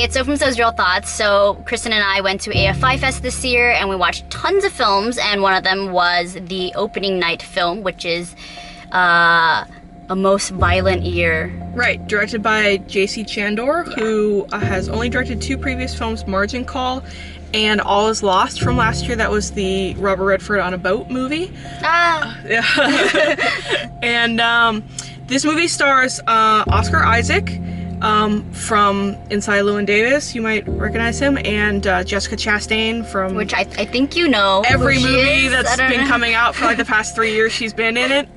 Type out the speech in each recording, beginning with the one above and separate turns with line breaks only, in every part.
Alright, so from So's Real Thoughts, so Kristen and I went to AFI FEST this year and we watched tons of films, and one of them was the opening night film, which is A Most Violent Year.
Right, directed by Chandor, who has only directed 2 previous films, Margin Call and All Is Lost from last year. That was the Robert Redford on a boat movie. Yeah. And this movie stars Oscar Isaac from Inside Llewyn Davis, you might recognize him, and Jessica Chastain from...
Which I think you know.
Every movie that's been coming out for like the past 3 years, she's been in it.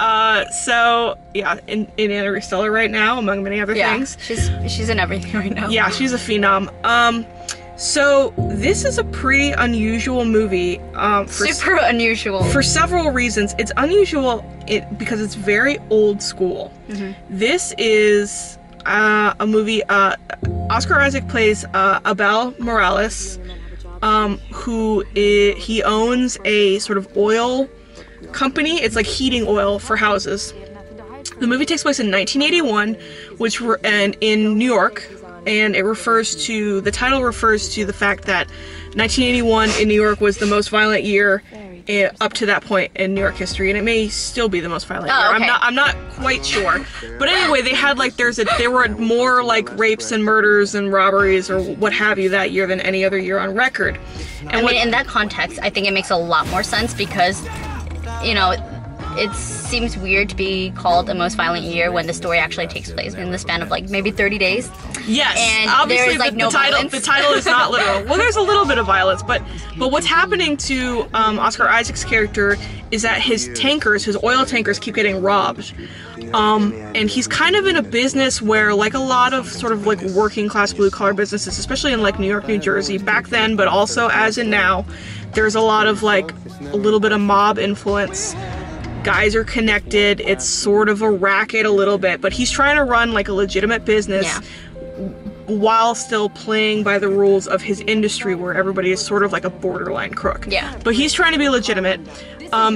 So, yeah, in Interstellar right now, among many other things.
She's in everything right now.
Yeah, she's a phenom. So, this is a pretty unusual movie.
Super unusual.
For several reasons. It's unusual because it's very old school. This is... a movie, Oscar Isaac plays Abel Morales, he owns a sort of oil company. It's like heating oil for houses. The movie takes place in 1981, and in New York, and the title refers to the fact that 1981 in New York was the most violent year up to that point in New York history, and it may still be the most violent year.
Okay.
I'm not quite sure. But anyway, they had like there were more like rapes and murders and robberies or what have you that year than any other year on record. And
in that context, I think it makes a lot more sense because, you know, it seems weird to be called the most violent year when the story actually takes place in the span of like maybe 30 days.
Yes,
and
obviously
there is like no violence.
The title is not literal. Well, there's a little bit of violence, but what's happening to Oscar Isaac's character is that his oil tankers keep getting robbed. And he's kind of in a business where, like a lot of sort of like working class blue collar businesses, especially in like New York, New Jersey, back then, but also as in now, there's a lot of like a little bit of mob influence. Guys are connected, it's sort of a racket a little bit, but he's trying to run like a legitimate business while still playing by the rules of his industry where everybody is sort of like a borderline crook.
Yeah.
But he's trying to be legitimate.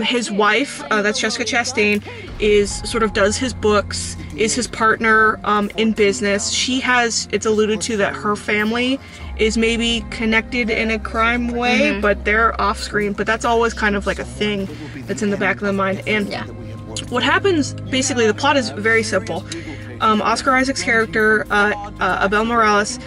His wife, that's Jessica Chastain, does his books, is his partner in business. It's alluded to that her family is maybe connected in a crime way, but they're off screen. But that's always kind of like a thing that's in the back of the mind. And what happens, basically, the plot is very simple. Oscar Isaac's character, Abel Morales,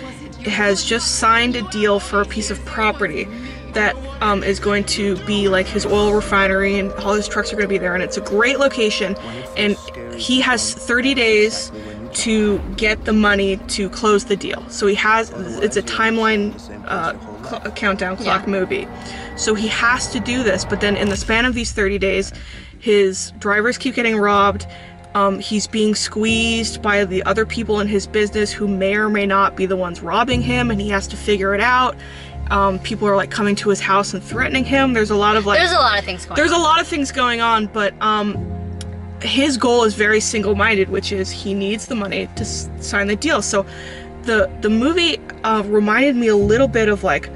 has just signed a deal for a piece of property that is going to be like his oil refinery, and all his trucks are going to be there, and it's a great location, and he has 30 days to get the money to close the deal. So it's a timeline countdown clock movie. So he has to do this, but then in the span of these 30 days, his drivers keep getting robbed. He's being squeezed by the other people in his business who may or may not be the ones robbing him, and he has to figure it out. People are like coming to his house and threatening him. There's a lot of things going on, but his goal is very single-minded, which is he needs the money to sign the deal. So the movie reminded me a little bit of like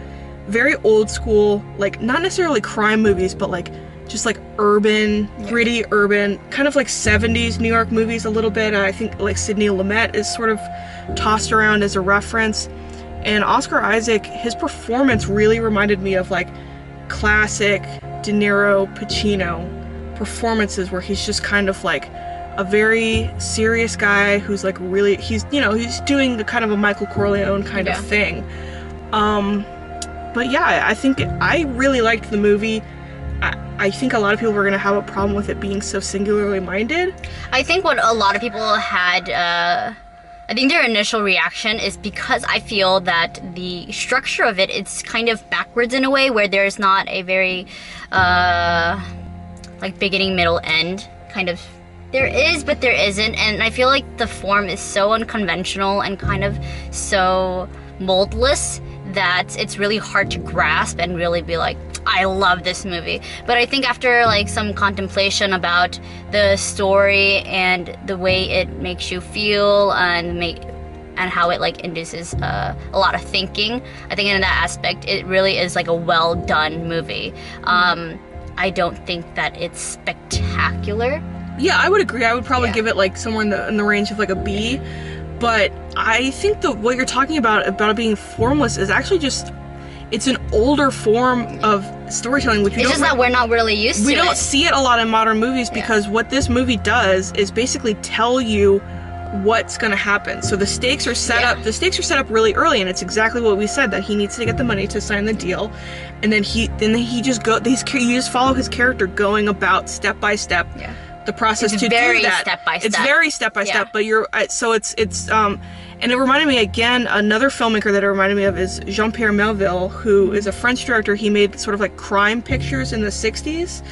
very old school, like not necessarily crime movies, but like just like urban, gritty urban, kind of like 70s New York movies a little bit. I think like Sidney Lumet is sort of tossed around as a reference. And Oscar Isaac, his performance really reminded me of like classic De Niro, Pacino performances where he's just kind of like a very serious guy who's like really, he's doing the kind of a Michael Corleone kind of thing. But yeah, I think I really liked the movie. I think a lot of people were going to have a problem with it being so singularly minded.
I think what a lot of people had, I think their initial reaction is because I feel that the structure of it's kind of backwards in a way where there's not a very, like beginning, middle, end kind of. There is, but there isn't, and I feel like the form is so unconventional and kind of so moldless that it's really hard to grasp and really be like, I love this movie. But I think after like some contemplation about the story and the way it makes you feel and how it like induces a lot of thinking, I think in that aspect it really is like a well done movie. I don't think that it's spectacular.
Yeah, I would agree. I would probably give it like somewhere in the range of like a B. But I think what you're talking about it being formless is actually just, it's an older form of storytelling, which
it's just that we're not really used to.
We don't see it a lot in modern movies because what this movie does is basically tell you what's going to happen. So the stakes are set up. The stakes are set up really early, and it's exactly what we said, that he needs to get the money to sign the deal, and then he just you just follow his character going about step by step. Yeah. The process to do that.
It's very step by step.
It's very step by step, but and it reminded me again, another filmmaker that it reminded me of is Jean-Pierre Melville, who is a French director. He made sort of like crime pictures in the 60s,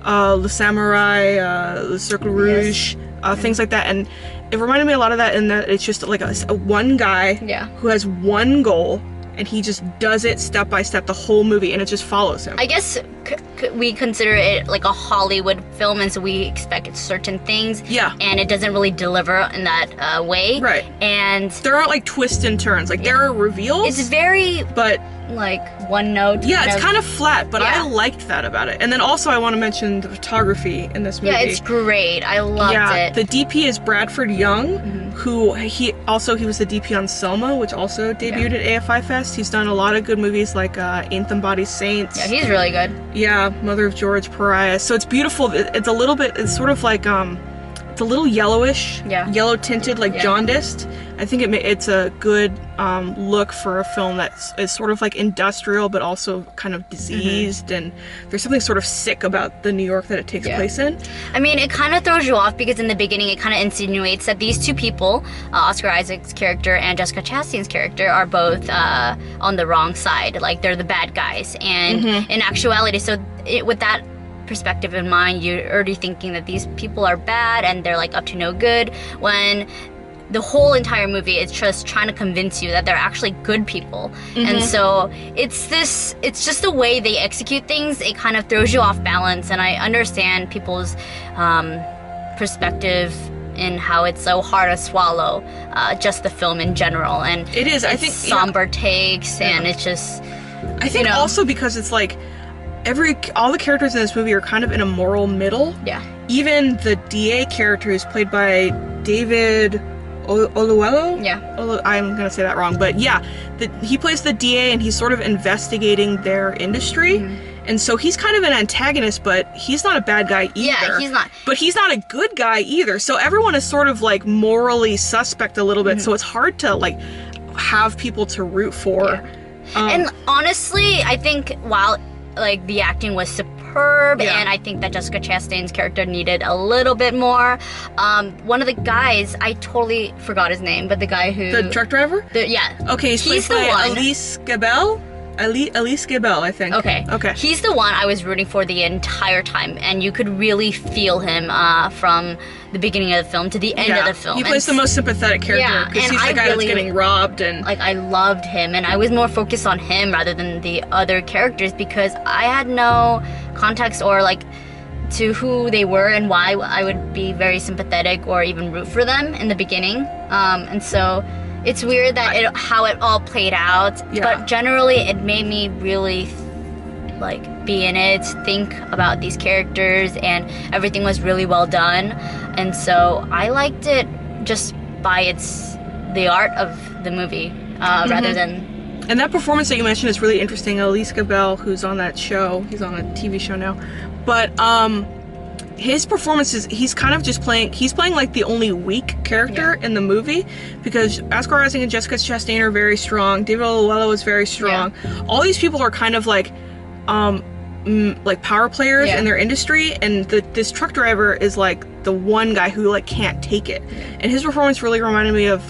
Le Samurai, Le Cercle Rouge, things like that. And it reminded me a lot of that in that it's just like a one guy who has one goal, and he just does it step by step the whole movie, and it just follows him.
I guess we consider it like a Hollywood film, and so we expect certain things. Yeah. And it doesn't really deliver in that way. Right. And
there aren't like twists and turns. Like there are reveals.
It's very like one note.
Yeah, it's kind of flat, but I liked that about it. And then also I want to mention the photography in this movie.
Yeah, it's great. I loved it.
The DP is Bradford Young, who he was the DP on Selma, which also debuted at AFI Fest. He's done a lot of good movies like Anthem Body Saints.
Yeah, he's really good.
Yeah, Mother of George, Pariah. So it's beautiful. It's a little bit, it's sort of like, it's a little yellowish, yellow tinted, like jaundiced. I think it's a good look for a film is sort of like industrial, but also kind of diseased, and there's something sort of sick about the New York that it takes place in.
I mean, it kind of throws you off because in the beginning it kind of insinuates that these two people, Oscar Isaac's character and Jessica Chastain's character, are both on the wrong side, like they're the bad guys, and in actuality, with that perspective in mind, you're already thinking that these people are bad and they're like up to no good, when the whole entire movie is just trying to convince you that they're actually good people. And so it's just the way they execute things, it kind of throws you off balance. And I understand people's perspective in how it's so hard to swallow just the film in general, and
it is, I think,
somber takes, and it's just,
I think also because it's like all the characters in this movie are kind of in a moral middle. Yeah. Even the DA character, who's played by David Oluwelo? Yeah. I'm gonna say that wrong, but yeah, he plays the DA, and he's sort of investigating their industry. And so he's kind of an antagonist, but he's not a bad guy either.
Yeah, he's not.
But he's not a good guy either. So everyone is sort of like morally suspect a little bit. So it's hard to like have people to root for.
And honestly, I think while like the acting was superb, and I think that Jessica Chastain's character needed a little bit more. One of the guys, I totally forgot his name, but the guy who...
The truck driver? Okay, he's played by Elise Gabel? Elise Gabel, I think.
Okay. He's the one I was rooting for the entire time, and you could really feel him from the beginning of the film to the end of the film.
He plays the most sympathetic character, because he's the guy that's getting robbed, and...
Like, I loved him, and I was more focused on him rather than the other characters, because I had no context or, like, to who they were and why I would be very sympathetic or even root for them in the beginning. And so... It's weird that how it all played out, but generally it made me really like be in it, think about these characters, and everything was really well done. And so I liked it just by the art of the movie rather than...
And that performance that you mentioned is really interesting. Elise Gabel, who's on that show, he's on a TV show now, but his performance is, he's kind of just playing like the only weak character in the movie, because Oscar Isaac and Jessica Chastain are very strong, David Oyelowo is very strong. All these people are kind of like power players in their industry, and this truck driver is like the one guy who like can't take it. And his performance really reminded me of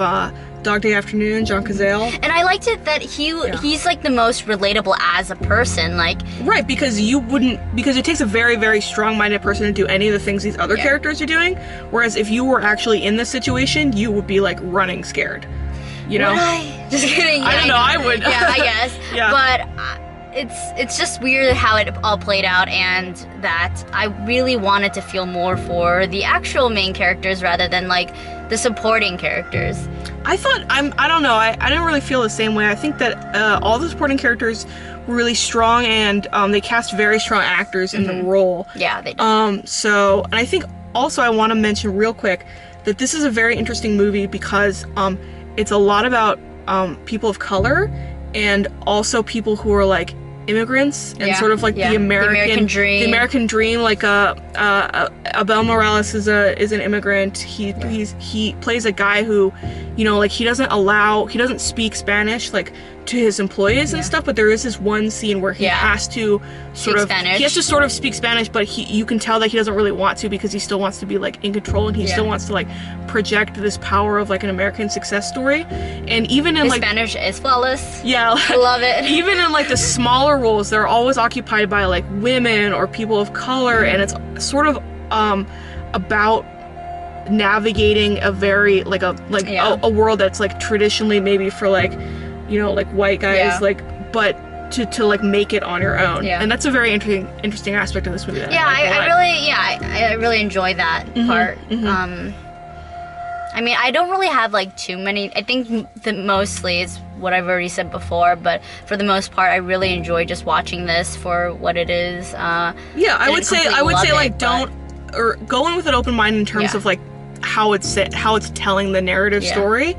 Dog Day Afternoon, John Cazale.
And I liked it that he's like the most relatable as a person, like...
Right, because it takes a very, very strong-minded person to do any of the things these other characters are doing, whereas if you were actually in this situation, you would be like running scared, you know?
Would I? Just kidding. Yeah,
I don't know, I would.
Yeah, I guess. But it's just weird how it all played out, and that I really wanted to feel more for the actual main characters rather than like the supporting characters.
I don't know, I didn't really feel the same way. I think that all the supporting characters were really strong, and they cast very strong actors in the role.
Yeah, they did.
And I think also I want to mention real quick that this is a very interesting movie because it's a lot about people of color and also people who are like immigrants and sort of like the American dream. Like Abel Morales is an immigrant. He plays a guy who, you know, like he doesn't speak Spanish like to his employees and stuff, but there is this one scene where he has to sort of speak Spanish, but you can tell that he doesn't really want to because he still wants to be like in control and he still wants to like project this power of like an American success story. And even in
his
like
Spanish is flawless.
Yeah,
I love it.
Even in like the smaller roles, they're always occupied by like women or people of color, and it's sort of about navigating a very a world that's like traditionally maybe for like, you know, like white guys, like, but to like make it on your own. And that's a very interesting aspect of this movie.
I really enjoy that part. I mean, I don't really have like too many. I think that mostly it's what I've already said before, but for the most part, I really enjoy just watching this for what it is.
I would say like go in with an open mind in terms of like how it's telling the narrative story.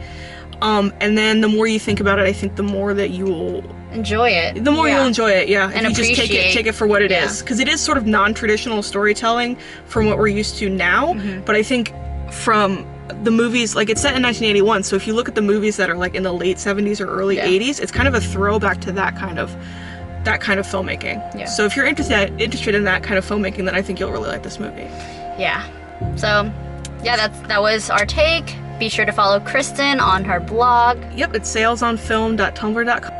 And then the more you think about it, I think the more that you will
enjoy it.
The more you'll enjoy it,
and
if you just take it for what it is, because it is sort of non-traditional storytelling from what we're used to now. But I think from the movies, like it's set in 1981, so if you look at the movies that are like in the late 70s or early 80s, it's kind of a throwback to that kind of filmmaking. So if you're interested in that kind of filmmaking, then I think you'll really like this movie.
So that was our take. Be sure to follow Kristen on her blog.
Yep, it's salesonfilm.tumblr.com.